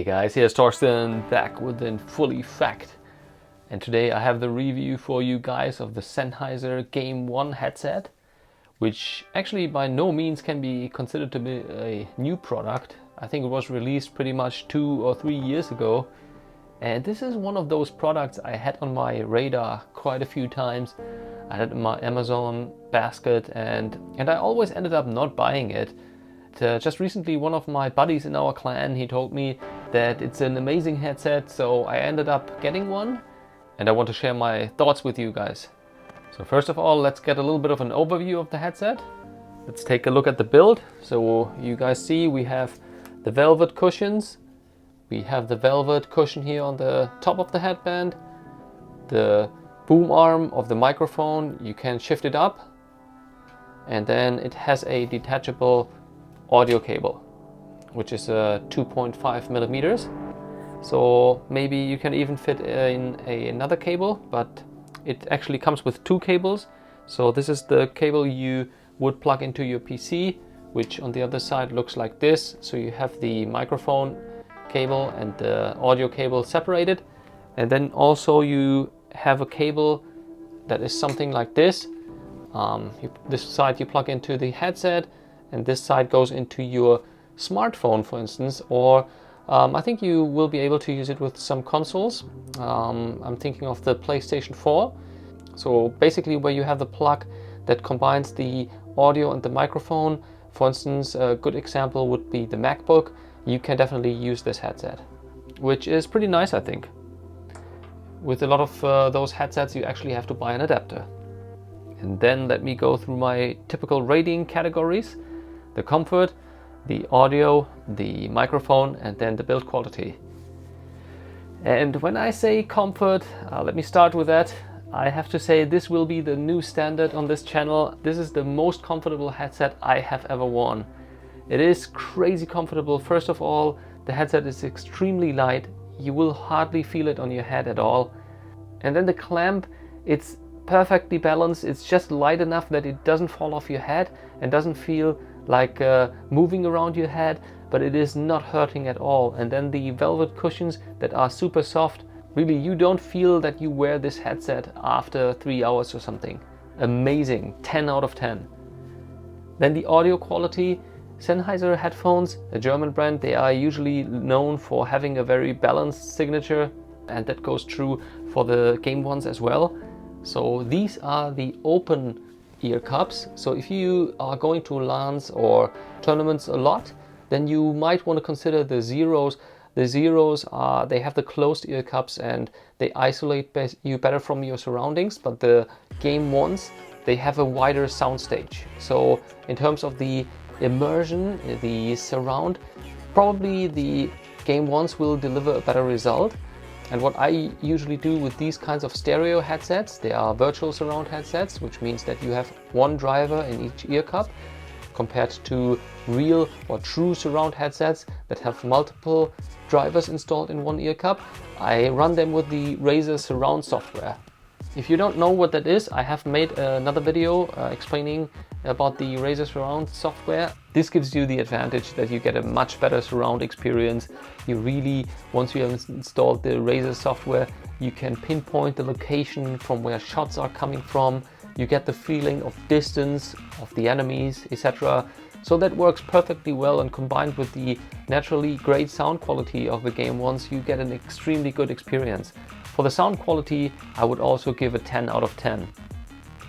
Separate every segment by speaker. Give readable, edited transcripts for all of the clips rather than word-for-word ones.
Speaker 1: Hey guys, here's Torsten back with a full effect. And today I have the review for you guys of the Sennheiser Game 1 headset, which actually by no means can be considered to be a new product. I think it was released pretty much 2 or 3 years ago. And this is one of those products I had on my radar quite a few times. I had it in my Amazon basket and I always ended up not buying it. Just recently, one of my buddies in our clan, he told me that it's an amazing headset, so I ended up getting one and I want to share my thoughts with you guys. So first of all, let's get a little bit of an overview of the headset. Let's take a look at the build. So you guys see we have the velvet cushions. We have the velvet cushion here on the top of the headband. The boom arm of the microphone, you can shift it up. And then it has a detachable audio cable, which is 2.5 millimeters. So maybe you can even fit in another cable, but it actually comes with 2 cables. So this is the cable you would plug into your PC, which on the other side looks like this. So you have the microphone cable and the audio cable separated. And then also you have a cable that is something like this. This side you plug into the headset, and this side goes into your smartphone, for instance, or I think you will be able to use it with some consoles. I'm thinking of the PlayStation 4. So basically where you have the plug that combines the audio and the microphone. For instance, a good example would be the MacBook. You can definitely use this headset, which is pretty nice, I think. With a lot of those headsets, you actually have to buy an adapter. And then let me go through my typical rating categories. The comfort, the audio, the microphone, and then the build quality. And when I say comfort, let me start with that. I have to say this will be the new standard on this channel. This is the most comfortable headset I have ever worn. It is crazy comfortable. First of all, the headset is extremely light. You will hardly feel it on your head at all. And then the clamp, it's perfectly balanced. It's just light enough that it doesn't fall off your head and doesn't feel like moving around your head, but it is not hurting at all. And then the velvet cushions that are super soft. Really, you don't feel that you wear this headset after 3 hours or something. Amazing, 10 out of 10. Then the audio quality. Sennheiser headphones, a German brand, they are usually known for having a very balanced signature, and that goes true for the Game ones as well. So these are the open ear cups. So if you are going to LANs or tournaments a lot, then you might want to consider the Zeros. The Zeros are, they have the closed ear cups and they isolate you better from your surroundings, but the Game ones, they have a wider sound stage. So in terms of the immersion, the surround, probably the Game ones will deliver a better result. And what I usually do with these kinds of stereo headsets, they are virtual surround headsets, which means that you have one driver in each ear cup, compared to real or true surround headsets that have multiple drivers installed in one ear cup. I run them with the Razer surround software. If you don't know what that is, I have made another video explaining about the Razer surround software. This gives you the advantage that you get a much better surround experience. You really, once you have installed the Razer software, you can pinpoint the location from where shots are coming from. You get the feeling of distance of the enemies, etc. So that works perfectly well, and combined with the naturally great sound quality of the Game ones, you get an extremely good experience. For the sound quality, I would also give a 10 out of 10.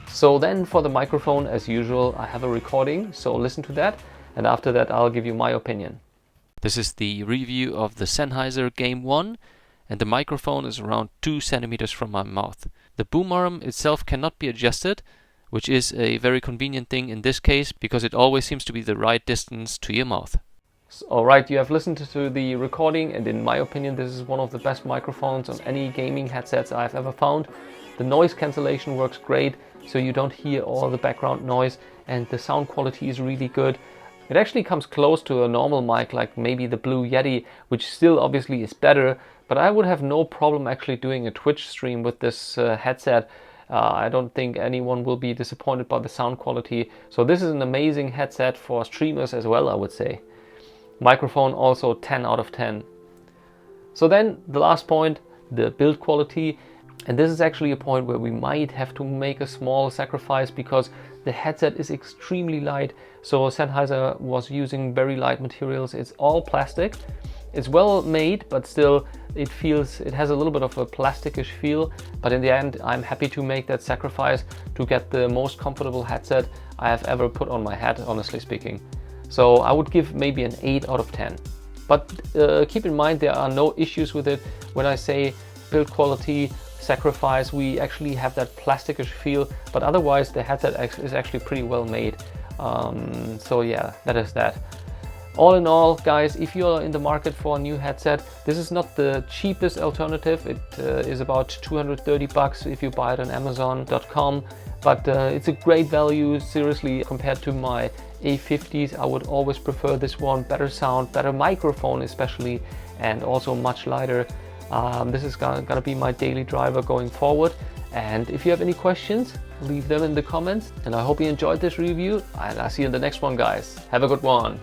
Speaker 1: So then for the microphone, as usual, I have a recording, so listen to that, and after that I'll give you my opinion. This is the review of the Sennheiser Game 1, and the microphone is around 2 centimeters from my mouth. The boom arm itself cannot be adjusted, which is a very convenient thing in this case, because it always seems to be the right distance to your mouth. Alright, you have listened to the recording, and in my opinion this is one of the best microphones on any gaming headsets I've ever found. The noise cancellation works great, so you don't hear all the background noise, and the sound quality is really good. It actually comes close to a normal mic, like maybe the Blue Yeti, which still obviously is better, but I would have no problem actually doing a Twitch stream with this headset. I don't think anyone will be disappointed by the sound quality. So this is an amazing headset for streamers as well, I would say. Microphone also 10 out of 10. So then the last point, the build quality. And this is actually a point where we might have to make a small sacrifice because the headset is extremely light. So Sennheiser was using very light materials. It's all plastic. It's well made, but still it has a little bit of a plasticish feel. But in the end, I'm happy to make that sacrifice to get the most comfortable headset I have ever put on my head, honestly speaking. So I would give maybe an 8 out of 10. But keep in mind, there are no issues with it. When I say build quality, sacrifice, we actually have that plasticish feel, but otherwise the headset is actually pretty well made. So yeah, that is that. All in all, guys, if you're in the market for a new headset, this is not the cheapest alternative. It is about 230 bucks if you buy it on Amazon.com, but it's a great value. Seriously, compared to my A50s, I would always prefer this one. Better sound, better microphone especially, and also much lighter. This is gonna be my daily driver going forward. And if you have any questions, leave them in the comments. And I hope you enjoyed this review, and I'll see you in the next one, guys. Have a good one.